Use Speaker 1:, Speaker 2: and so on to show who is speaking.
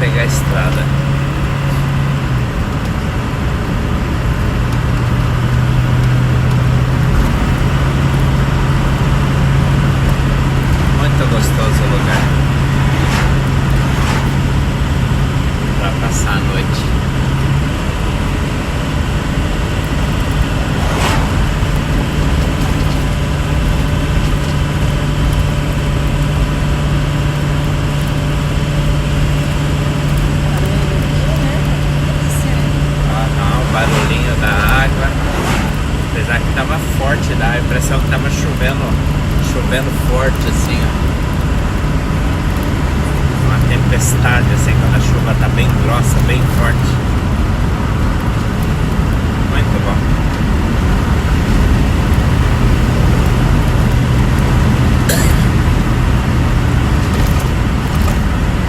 Speaker 1: pegar a estrada. Muito gostoso o lugar para passar a noite. Barulhinho da água, apesar que tava forte, dá a impressão que tava chovendo forte assim, ó. Uma tempestade assim, quando a chuva tá bem grossa, bem forte. Muito bom.